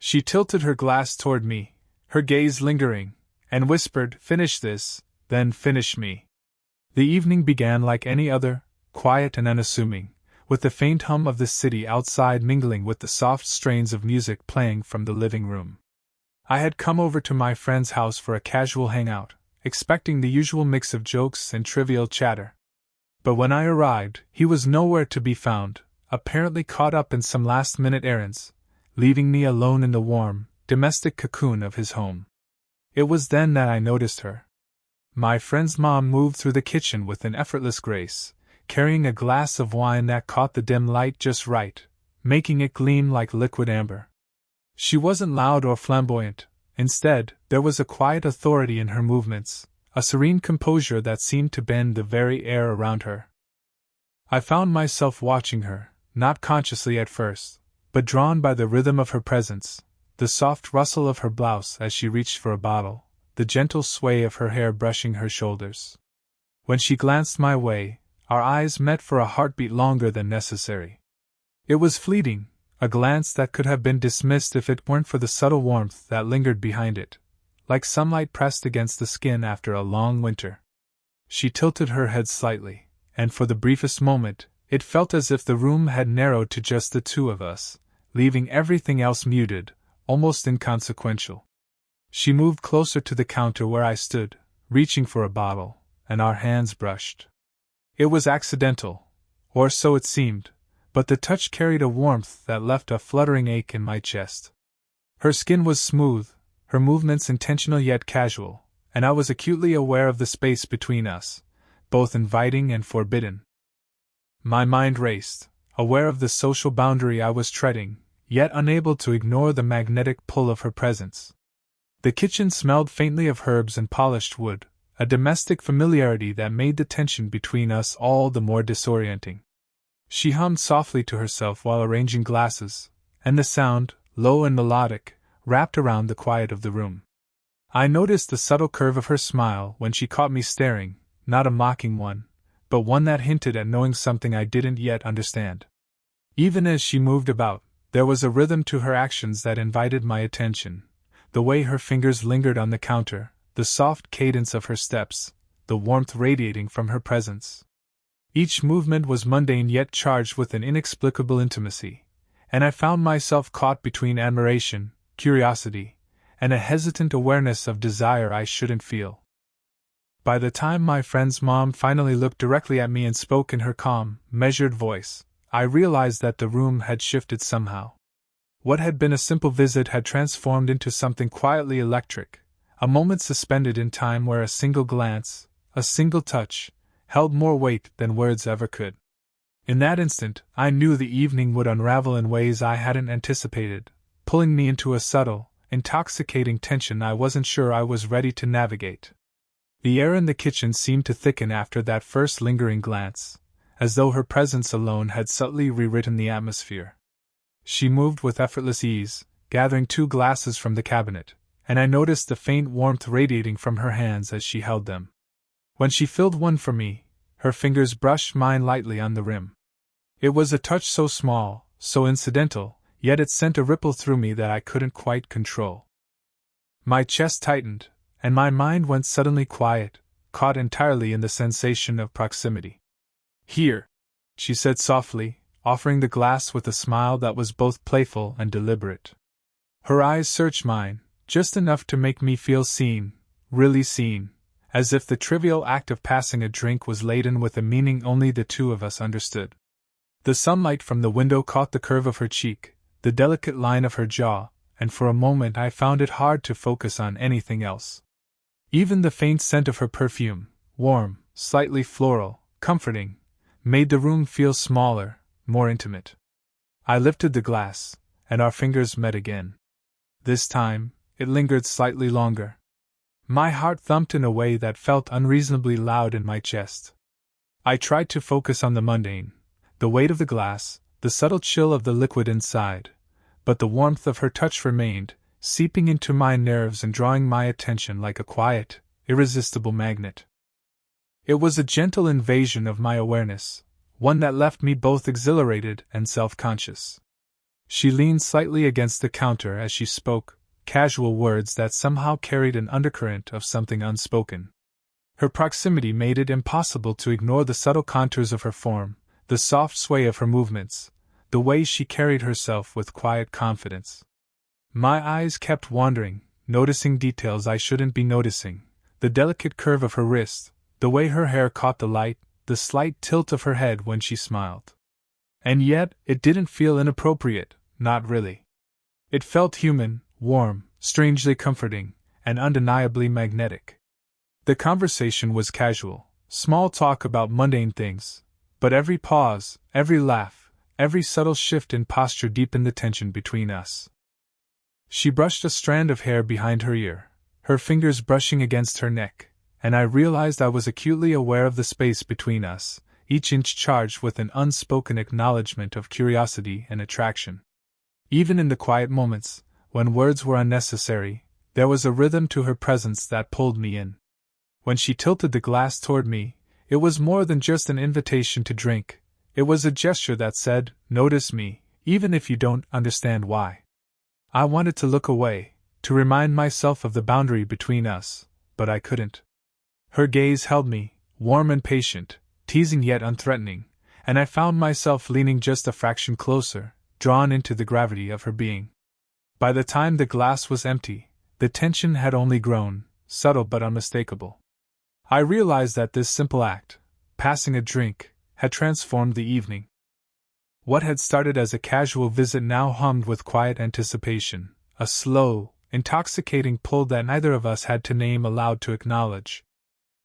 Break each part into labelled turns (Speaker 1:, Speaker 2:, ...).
Speaker 1: She tilted her glass toward me, her gaze lingering, and whispered, "Finish this, then finish me." The evening began like any other, quiet and unassuming, with the faint hum of the city outside mingling with the soft strains of music playing from the living room. I had come over to my friend's house for a casual hangout, expecting the usual mix of jokes and trivial chatter. But when I arrived, he was nowhere to be found, apparently caught up in some last-minute errands, leaving me alone in the warm, domestic cocoon of his home. It was then that I noticed her. My friend's mom moved through the kitchen with an effortless grace, carrying a glass of wine that caught the dim light just right, making it gleam like liquid amber. She wasn't loud or flamboyant. Instead, there was a quiet authority in her movements, a serene composure that seemed to bend the very air around her. I found myself watching her, not consciously at first, but drawn by the rhythm of her presence, the soft rustle of her blouse as she reached for a bottle, the gentle sway of her hair brushing her shoulders. When she glanced my way, our eyes met for a heartbeat longer than necessary. It was fleeting, a glance that could have been dismissed if it weren't for the subtle warmth that lingered behind it, like sunlight pressed against the skin after a long winter. She tilted her head slightly, and for the briefest moment, it felt as if the room had narrowed to just the two of us, leaving everything else muted, almost inconsequential. She moved closer to the counter where I stood, reaching for a bottle, and our hands brushed. It was accidental, or so it seemed, but the touch carried a warmth that left a fluttering ache in my chest. Her skin was smooth, her movements intentional yet casual, and I was acutely aware of the space between us, both inviting and forbidden. My mind raced, aware of the social boundary I was treading, yet unable to ignore the magnetic pull of her presence. The kitchen smelled faintly of herbs and polished wood, a domestic familiarity that made the tension between us all the more disorienting. She hummed softly to herself while arranging glasses, and the sound, low and melodic, wrapped around the quiet of the room. I noticed the subtle curve of her smile when she caught me staring, not a mocking one, but one that hinted at knowing something I didn't yet understand. Even as she moved about, there was a rhythm to her actions that invited my attention, the way her fingers lingered on the counter, the soft cadence of her steps, the warmth radiating from her presence. Each movement was mundane yet charged with an inexplicable intimacy, and I found myself caught between admiration, curiosity, and a hesitant awareness of desire I shouldn't feel. By the time my friend's mom finally looked directly at me and spoke in her calm, measured voice, I realized that the room had shifted somehow. What had been a simple visit had transformed into something quietly electric, a moment suspended in time where a single glance, a single touch, held more weight than words ever could. In that instant, I knew the evening would unravel in ways I hadn't anticipated, pulling me into a subtle, intoxicating tension I wasn't sure I was ready to navigate. The air in the kitchen seemed to thicken after that first lingering glance, as though her presence alone had subtly rewritten the atmosphere. She moved with effortless ease, gathering 2 glasses from the cabinet, and I noticed the faint warmth radiating from her hands as she held them. When she filled one for me, her fingers brushed mine lightly on the rim. It was a touch so small, so incidental, yet it sent a ripple through me that I couldn't quite control. My chest tightened, and my mind went suddenly quiet, caught entirely in the sensation of proximity. "Here," she said softly, offering the glass with a smile that was both playful and deliberate. Her eyes searched mine, just enough to make me feel seen, really seen, as if the trivial act of passing a drink was laden with a meaning only the two of us understood. The sunlight from the window caught the curve of her cheek, the delicate line of her jaw, and for a moment I found it hard to focus on anything else. Even the faint scent of her perfume, warm, slightly floral, comforting, made the room feel smaller, more intimate. I lifted the glass, and our fingers met again. This time, it lingered slightly longer. My heart thumped in a way that felt unreasonably loud in my chest. I tried to focus on the mundane, the weight of the glass, the subtle chill of the liquid inside, but the warmth of her touch remained, seeping into my nerves and drawing my attention like a quiet, irresistible magnet. It was a gentle invasion of my awareness, one that left me both exhilarated and self-conscious. She leaned slightly against the counter as she spoke, casual words that somehow carried an undercurrent of something unspoken. Her proximity made it impossible to ignore the subtle contours of her form, the soft sway of her movements, the way she carried herself with quiet confidence. My eyes kept wandering, noticing details I shouldn't be noticing, the delicate curve of her wrist, the way her hair caught the light, the slight tilt of her head when she smiled. And yet, it didn't feel inappropriate, not really. It felt human, warm, strangely comforting, and undeniably magnetic. The conversation was casual, small talk about mundane things, but every pause, every laugh, every subtle shift in posture deepened the tension between us. She brushed a strand of hair behind her ear, her fingers brushing against her neck, and I realized I was acutely aware of the space between us, each inch charged with an unspoken acknowledgement of curiosity and attraction. Even in the quiet moments, when words were unnecessary, there was a rhythm to her presence that pulled me in. When she tilted the glass toward me, it was more than just an invitation to drink, it was a gesture that said, "Notice me, even if you don't understand why." I wanted to look away, to remind myself of the boundary between us, but I couldn't. Her gaze held me, warm and patient, teasing yet unthreatening, and I found myself leaning just a fraction closer, drawn into the gravity of her being. By the time the glass was empty, the tension had only grown, subtle but unmistakable. I realized that this simple act, passing a drink, had transformed the evening. What had started as a casual visit now hummed with quiet anticipation, a slow, intoxicating pull that neither of us had to name aloud to acknowledge.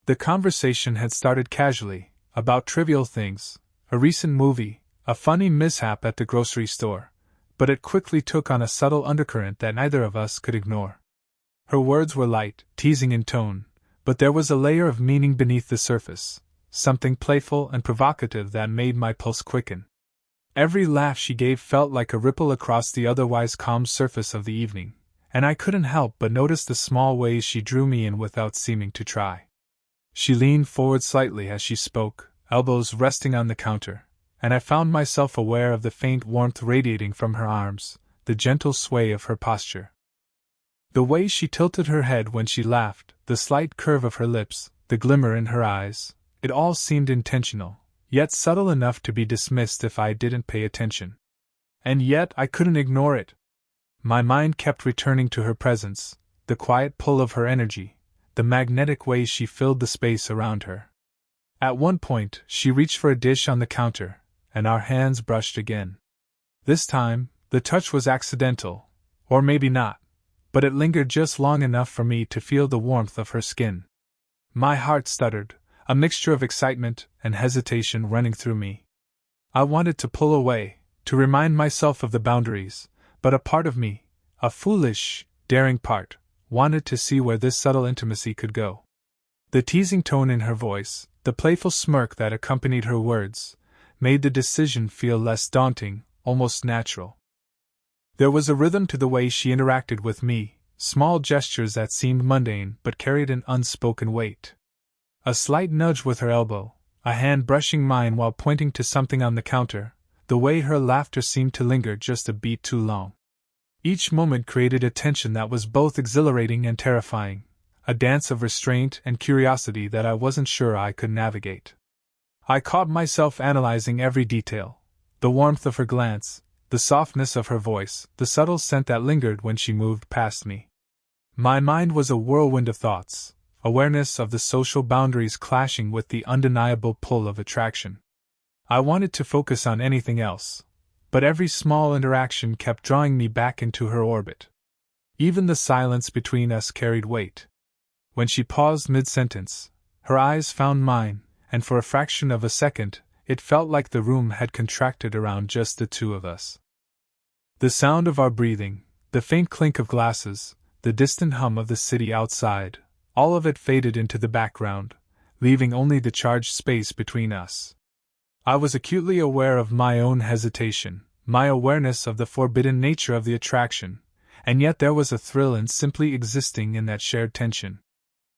Speaker 1: The conversation had started casually, about trivial things, a recent movie, a funny mishap at the grocery store, but it quickly took on a subtle undercurrent that neither of us could ignore. Her words were light, teasing in tone, but there was a layer of meaning beneath the surface, something playful and provocative that made my pulse quicken. Every laugh she gave felt like a ripple across the otherwise calm surface of the evening, and I couldn't help but notice the small ways she drew me in without seeming to try. She leaned forward slightly as she spoke, elbows resting on the counter, and I found myself aware of the faint warmth radiating from her arms, the gentle sway of her posture. The way she tilted her head when she laughed, the slight curve of her lips, the glimmer in her eyes, it all seemed intentional, yet subtle enough to be dismissed if I didn't pay attention. And yet I couldn't ignore it. My mind kept returning to her presence, the quiet pull of her energy, the magnetic way she filled the space around her. At one point, she reached for a dish on the counter, and our hands brushed again. This time, the touch was accidental, or maybe not, but it lingered just long enough for me to feel the warmth of her skin. My heart stuttered, a mixture of excitement and hesitation running through me. I wanted to pull away, to remind myself of the boundaries, but a part of me, a foolish, daring part, wanted to see where this subtle intimacy could go. The teasing tone in her voice, the playful smirk that accompanied her words, made the decision feel less daunting, almost natural. There was a rhythm to the way she interacted with me, small gestures that seemed mundane but carried an unspoken weight. A slight nudge with her elbow, a hand brushing mine while pointing to something on the counter, the way her laughter seemed to linger just a beat too long. Each moment created a tension that was both exhilarating and terrifying, a dance of restraint and curiosity that I wasn't sure I could navigate. I caught myself analyzing every detail, the warmth of her glance, the softness of her voice, the subtle scent that lingered when she moved past me. My mind was a whirlwind of thoughts, awareness of the social boundaries clashing with the undeniable pull of attraction. I wanted to focus on anything else, but every small interaction kept drawing me back into her orbit. Even the silence between us carried weight. When she paused mid-sentence, her eyes found mine, and for a fraction of a second, it felt like the room had contracted around just the two of us. The sound of our breathing, the faint clink of glasses, the distant hum of the city outside, all of it faded into the background, leaving only the charged space between us. I was acutely aware of my own hesitation, my awareness of the forbidden nature of the attraction, and yet there was a thrill in simply existing in that shared tension.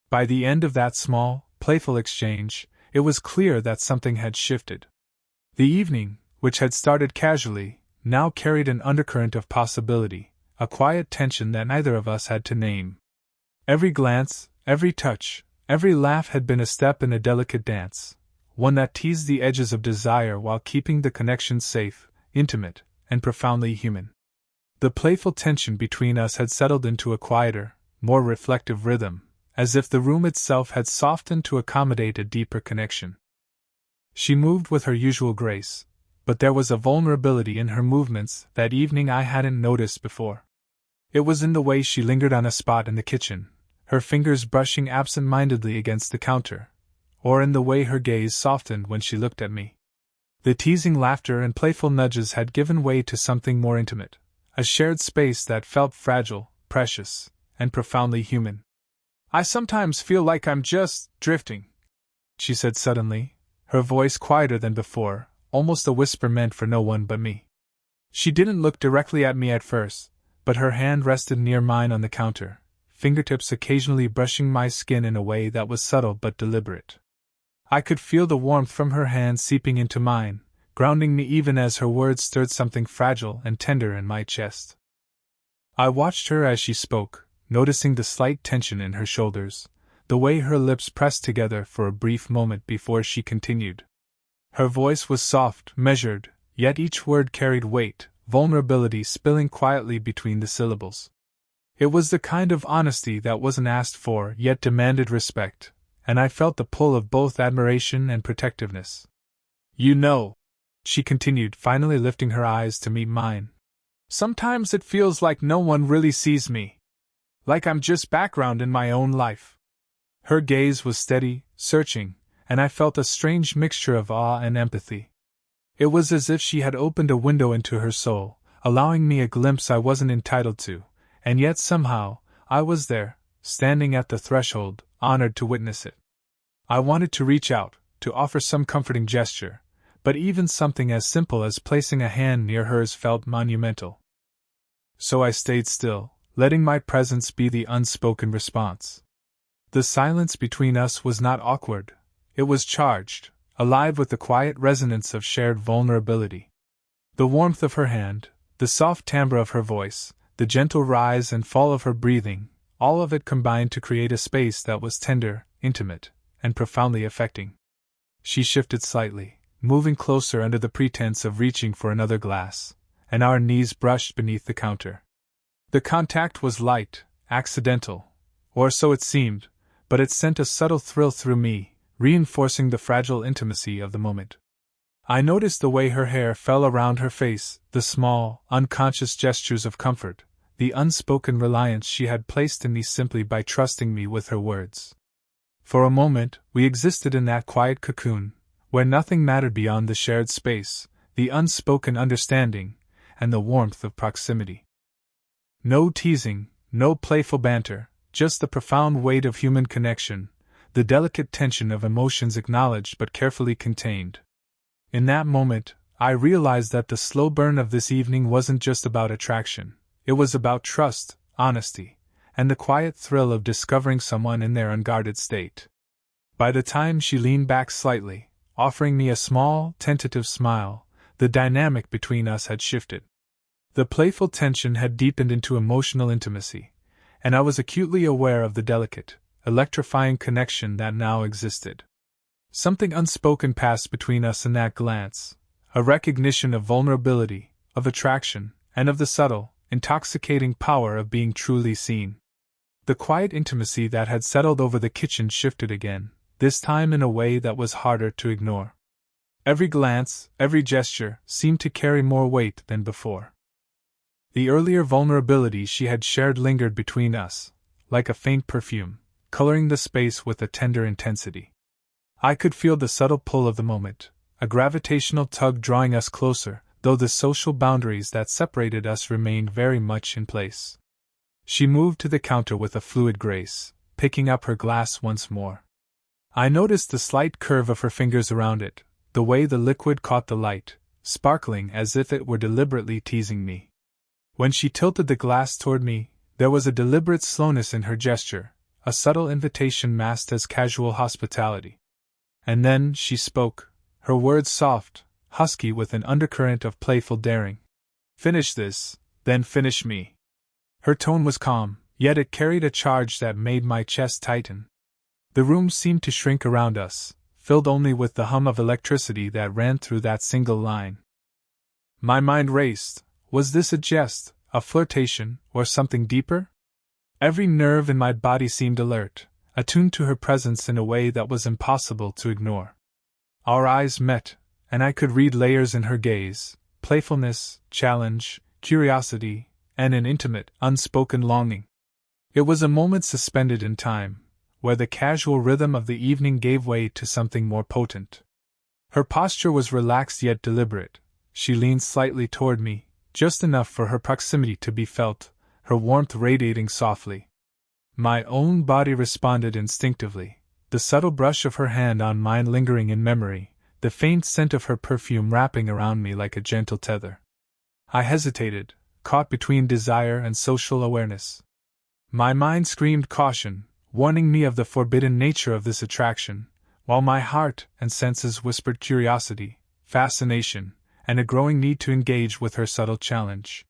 Speaker 1: By the end of that small, playful exchange, it was clear that something had shifted. The evening, which had started casually, now carried an undercurrent of possibility, a quiet tension that neither of us had to name. Every glance, every touch, every laugh had been a step in a delicate dance, one that teased the edges of desire while keeping the connection safe, intimate, and profoundly human. The playful tension between us had settled into a quieter, more reflective rhythm, as if the room itself had softened to accommodate a deeper connection. She moved with her usual grace, but there was a vulnerability in her movements that evening I hadn't noticed before. It was in the way she lingered on a spot in the kitchen, her fingers brushing absent-mindedly against the counter, or in the way her gaze softened when she looked at me. The teasing laughter and playful nudges had given way to something more intimate, a shared space that felt fragile, precious, and profoundly human. "I sometimes feel like I'm just drifting," she said suddenly, her voice quieter than before, almost a whisper meant for no one but me. She didn't look directly at me at first, but her hand rested near mine on the counter, fingertips occasionally brushing my skin in a way that was subtle but deliberate. I could feel the warmth from her hand seeping into mine, grounding me even as her words stirred something fragile and tender in my chest. I watched her as she spoke, noticing the slight tension in her shoulders, the way her lips pressed together for a brief moment before she continued. Her voice was soft, measured, yet each word carried weight, vulnerability spilling quietly between the syllables. It was the kind of honesty that wasn't asked for yet demanded respect, and I felt the pull of both admiration and protectiveness. "You know," she continued, finally lifting her eyes to meet mine, "sometimes it feels like no one really sees me. Like I'm just background in my own life." Her gaze was steady, searching, and I felt a strange mixture of awe and empathy. It was as if she had opened a window into her soul, allowing me a glimpse I wasn't entitled to, and yet somehow, I was there, standing at the threshold, honored to witness it. I wanted to reach out, to offer some comforting gesture, but even something as simple as placing a hand near hers felt monumental. So I stayed still, letting my presence be the unspoken response. The silence between us was not awkward, it was charged, alive with the quiet resonance of shared vulnerability. The warmth of her hand, the soft timbre of her voice, the gentle rise and fall of her breathing, all of it combined to create a space that was tender, intimate, and profoundly affecting. She shifted slightly, moving closer under the pretense of reaching for another glass, and our knees brushed beneath the counter. The contact was light, accidental, or so it seemed, but it sent a subtle thrill through me, reinforcing the fragile intimacy of the moment. I noticed the way her hair fell around her face, the small, unconscious gestures of comfort, the unspoken reliance she had placed in me simply by trusting me with her words. For a moment, we existed in that quiet cocoon, where nothing mattered beyond the shared space, the unspoken understanding, and the warmth of proximity. No teasing, no playful banter, just the profound weight of human connection, the delicate tension of emotions acknowledged but carefully contained. In that moment, I realized that the slow burn of this evening wasn't just about attraction, it was about trust, honesty, and the quiet thrill of discovering someone in their unguarded state. By the time she leaned back slightly, offering me a small, tentative smile, the dynamic between us had shifted. The playful tension had deepened into emotional intimacy, and I was acutely aware of the delicate, electrifying connection that now existed. Something unspoken passed between us in that glance, a recognition of vulnerability, of attraction, and of the subtle, intoxicating power of being truly seen. The quiet intimacy that had settled over the kitchen shifted again, this time in a way that was harder to ignore. Every glance, every gesture, seemed to carry more weight than before. The earlier vulnerability she had shared lingered between us, like a faint perfume, coloring the space with a tender intensity. I could feel the subtle pull of the moment, a gravitational tug drawing us closer, though the social boundaries that separated us remained very much in place. She moved to the counter with a fluid grace, picking up her glass once more. I noticed the slight curve of her fingers around it, the way the liquid caught the light, sparkling as if it were deliberately teasing me. When she tilted the glass toward me, there was a deliberate slowness in her gesture, a subtle invitation masked as casual hospitality. And then she spoke, her words soft, husky with an undercurrent of playful daring. Finish this, then finish me. Her tone was calm, yet it carried a charge that made my chest tighten. The room seemed to shrink around us, filled only with the hum of electricity that ran through that single line. My mind raced. Was this a jest, a flirtation, or something deeper? Every nerve in my body seemed alert, attuned to her presence in a way that was impossible to ignore. Our eyes met, and I could read layers in her gaze: playfulness, challenge, curiosity, and an intimate, unspoken longing. It was a moment suspended in time, where the casual rhythm of the evening gave way to something more potent. Her posture was relaxed yet deliberate. She leaned slightly toward me, just enough for her proximity to be felt, her warmth radiating softly. My own body responded instinctively, the subtle brush of her hand on mine lingering in memory, the faint scent of her perfume wrapping around me like a gentle tether. I hesitated, caught between desire and social awareness. My mind screamed caution, warning me of the forbidden nature of this attraction, while my heart and senses whispered curiosity, fascination, and a growing need to engage with her subtle challenge.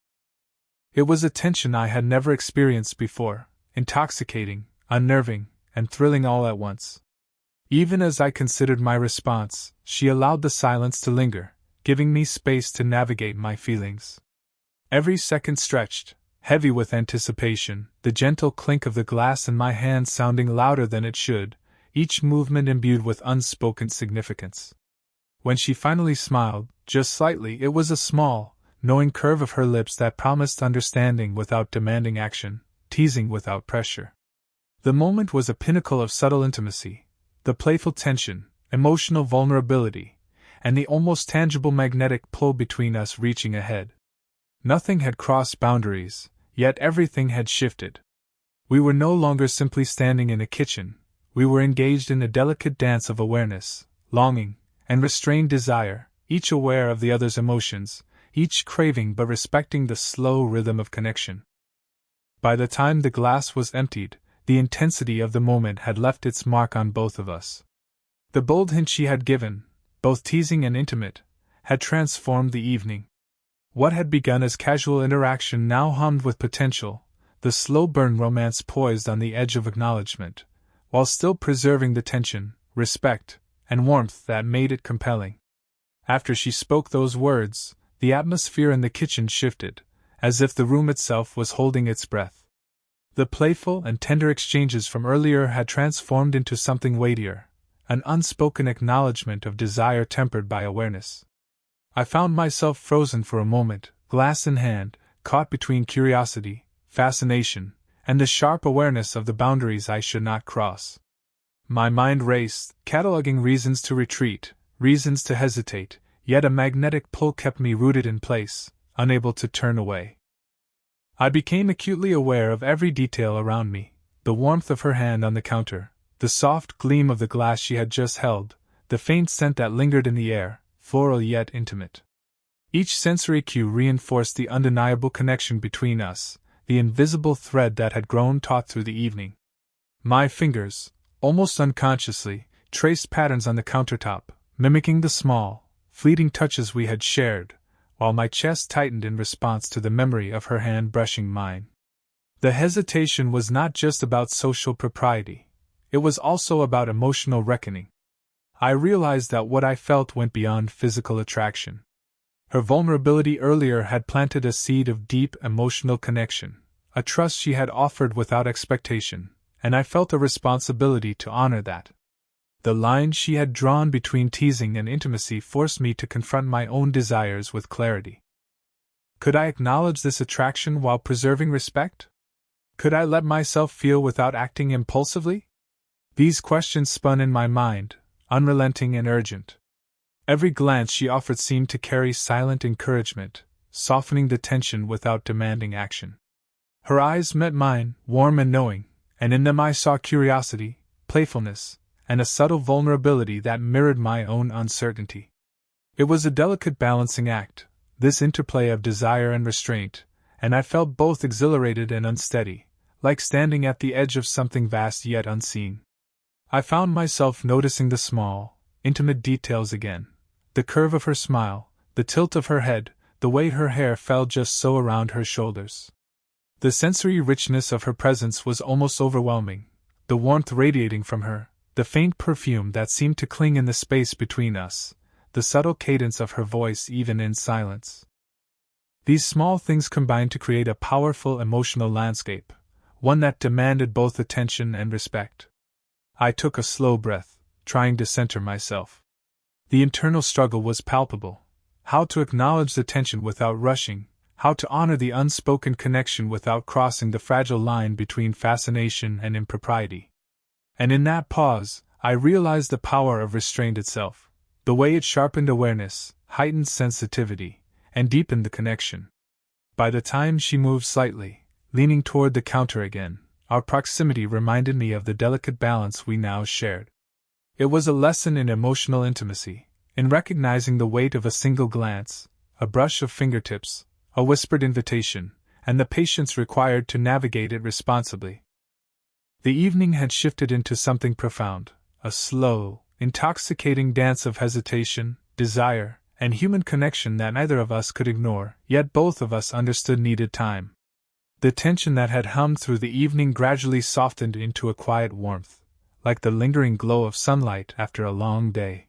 Speaker 1: It was a tension I had never experienced before, intoxicating, unnerving, and thrilling all at once. Even as I considered my response, she allowed the silence to linger, giving me space to navigate my feelings. Every second stretched, heavy with anticipation, the gentle clink of the glass in my hand sounding louder than it should, each movement imbued with unspoken significance. When she finally smiled, just slightly, it was a small, knowing curve of her lips that promised understanding without demanding action, teasing without pressure. The moment was a pinnacle of subtle intimacy, the playful tension, emotional vulnerability, and the almost tangible magnetic pull between us reaching ahead. Nothing had crossed boundaries, yet everything had shifted. We were no longer simply standing in a kitchen, we were engaged in a delicate dance of awareness, longing, and restrained desire, each aware of the other's emotions, each craving but respecting the slow rhythm of connection. By the time the glass was emptied, the intensity of the moment had left its mark on both of us. The bold hint she had given, both teasing and intimate, had transformed the evening. What had begun as casual interaction now hummed with potential, the slow burn romance poised on the edge of acknowledgement, while still preserving the tension, respect, and warmth that made it compelling. After she spoke those words, the atmosphere in the kitchen shifted, as if the room itself was holding its breath. The playful and tender exchanges from earlier had transformed into something weightier, an unspoken acknowledgement of desire tempered by awareness. I found myself frozen for a moment, glass in hand, caught between curiosity, fascination, and the sharp awareness of the boundaries I should not cross. My mind raced, cataloging reasons to retreat, reasons to hesitate, yet a magnetic pull kept me rooted in place, unable to turn away. I became acutely aware of every detail around me, the warmth of her hand on the counter, the soft gleam of the glass she had just held, the faint scent that lingered in the air, floral yet intimate. Each sensory cue reinforced the undeniable connection between us, the invisible thread that had grown taut through the evening. My fingers, almost unconsciously, traced patterns on the countertop, mimicking the small, fleeting touches we had shared, while my chest tightened in response to the memory of her hand brushing mine. The hesitation was not just about social propriety, it was also about emotional reckoning. I realized that what I felt went beyond physical attraction. Her vulnerability earlier had planted a seed of deep emotional connection, a trust she had offered without expectation, and I felt a responsibility to honor that. The line she had drawn between teasing and intimacy forced me to confront my own desires with clarity. Could I acknowledge this attraction while preserving respect? Could I let myself feel without acting impulsively? These questions spun in my mind, unrelenting and urgent. Every glance she offered seemed to carry silent encouragement, softening the tension without demanding action. Her eyes met mine, warm and knowing, and in them I saw curiosity, playfulness, and a subtle vulnerability that mirrored my own uncertainty. It was a delicate balancing act, this interplay of desire and restraint, and I felt both exhilarated and unsteady, like standing at the edge of something vast yet unseen. I found myself noticing the small, intimate details again, the curve of her smile, the tilt of her head, the way her hair fell just so around her shoulders. The sensory richness of her presence was almost overwhelming, the warmth radiating from her, the faint perfume that seemed to cling in the space between us, the subtle cadence of her voice even in silence. These small things combined to create a powerful emotional landscape, one that demanded both attention and respect. I took a slow breath, trying to center myself. The internal struggle was palpable. How to acknowledge the tension without rushing, how to honor the unspoken connection without crossing the fragile line between fascination and impropriety. And in that pause, I realized the power of restraint itself, the way it sharpened awareness, heightened sensitivity, and deepened the connection. By the time she moved slightly, leaning toward the counter again, our proximity reminded me of the delicate balance we now shared. It was a lesson in emotional intimacy, in recognizing the weight of a single glance, a brush of fingertips, a whispered invitation, and the patience required to navigate it responsibly. The evening had shifted into something profound, a slow, intoxicating dance of hesitation, desire, and human connection that neither of us could ignore, yet both of us understood needed time. The tension that had hummed through the evening gradually softened into a quiet warmth, like the lingering glow of sunlight after a long day.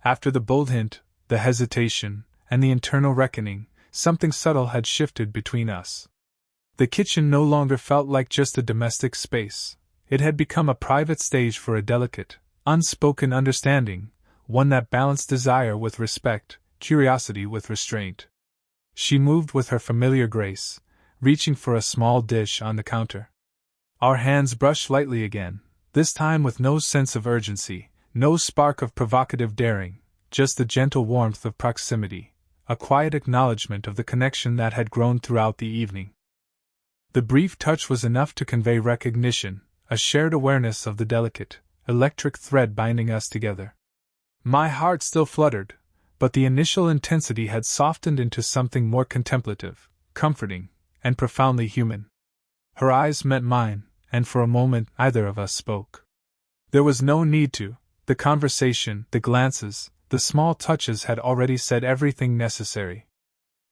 Speaker 1: After the bold hint, the hesitation, and the internal reckoning, something subtle had shifted between us. The kitchen no longer felt like just a domestic space. It had become a private stage for a delicate, unspoken understanding, one that balanced desire with respect, curiosity with restraint. She moved with her familiar grace, reaching for a small dish on the counter. Our hands brushed lightly again, this time with no sense of urgency, no spark of provocative daring, just the gentle warmth of proximity, a quiet acknowledgement of the connection that had grown throughout the evening. The brief touch was enough to convey recognition, a shared awareness of the delicate, electric thread binding us together. My heart still fluttered, but the initial intensity had softened into something more contemplative, comforting, and profoundly human. Her eyes met mine, and for a moment neither of us spoke. There was no need to. The conversation, the glances, the small touches had already said everything necessary.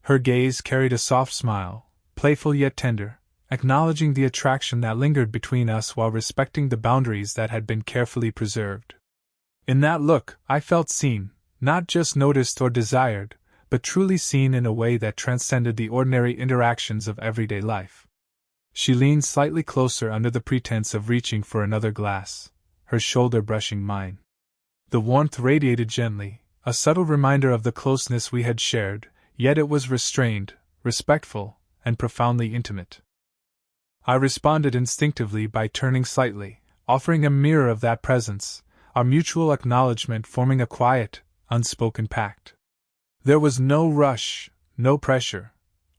Speaker 1: Her gaze carried a soft smile, playful yet tender, acknowledging the attraction that lingered between us while respecting the boundaries that had been carefully preserved. In that look, I felt seen, not just noticed or desired, but truly seen in a way that transcended the ordinary interactions of everyday life. She leaned slightly closer under the pretense of reaching for another glass, her shoulder brushing mine. The warmth radiated gently, a subtle reminder of the closeness we had shared, yet it was restrained, respectful, and profoundly intimate. I responded instinctively by turning slightly, offering a mirror of that presence, our mutual acknowledgement forming a quiet, unspoken pact. There was no rush, no pressure,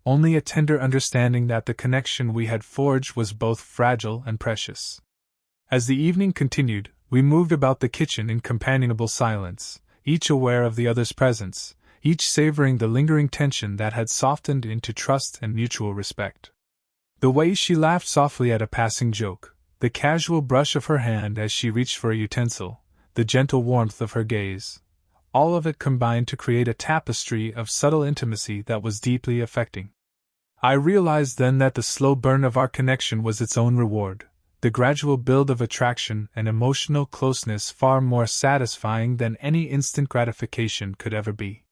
Speaker 1: only a tender understanding that the connection we had forged was both fragile and precious. As the evening continued, we moved about the kitchen in companionable silence, each aware of the other's presence, each savoring the lingering tension that had softened into trust and mutual respect. The way she laughed softly at a passing joke, the casual brush of her hand as she reached for a utensil, the gentle warmth of her gaze, all of it combined to create a tapestry of subtle intimacy that was deeply affecting. I realized then that the slow burn of our connection was its own reward, the gradual build of attraction and emotional closeness far more satisfying than any instant gratification could ever be.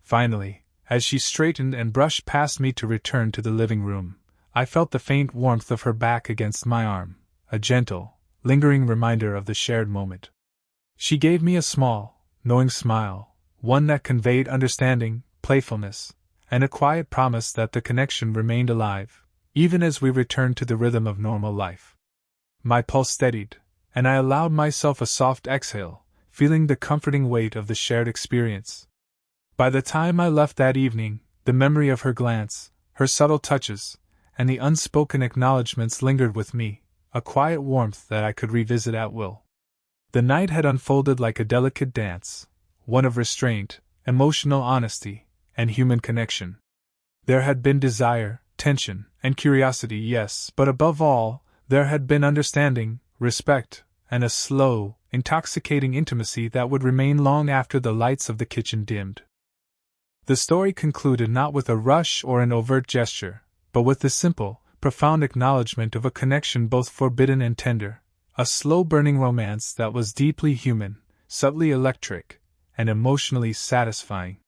Speaker 1: Finally, as she straightened and brushed past me to return to the living room, I felt the faint warmth of her back against my arm, a gentle, lingering reminder of the shared moment. She gave me a small, knowing smile, one that conveyed understanding, playfulness, and a quiet promise that the connection remained alive, even as we returned to the rhythm of normal life. My pulse steadied, and I allowed myself a soft exhale, feeling the comforting weight of the shared experience. By the time I left that evening, the memory of her glance, her subtle touches, and the unspoken acknowledgments lingered with me, a quiet warmth that I could revisit at will. The night had unfolded like a delicate dance, one of restraint, emotional honesty, and human connection. There had been desire, tension, and curiosity, yes, but above all, there had been understanding, respect, and a slow, intoxicating intimacy that would remain long after the lights of the kitchen dimmed. The story concluded not with a rush or an overt gesture, but with the simple, profound acknowledgement of a connection both forbidden and tender, a slow-burning romance that was deeply human, subtly electric, and emotionally satisfying.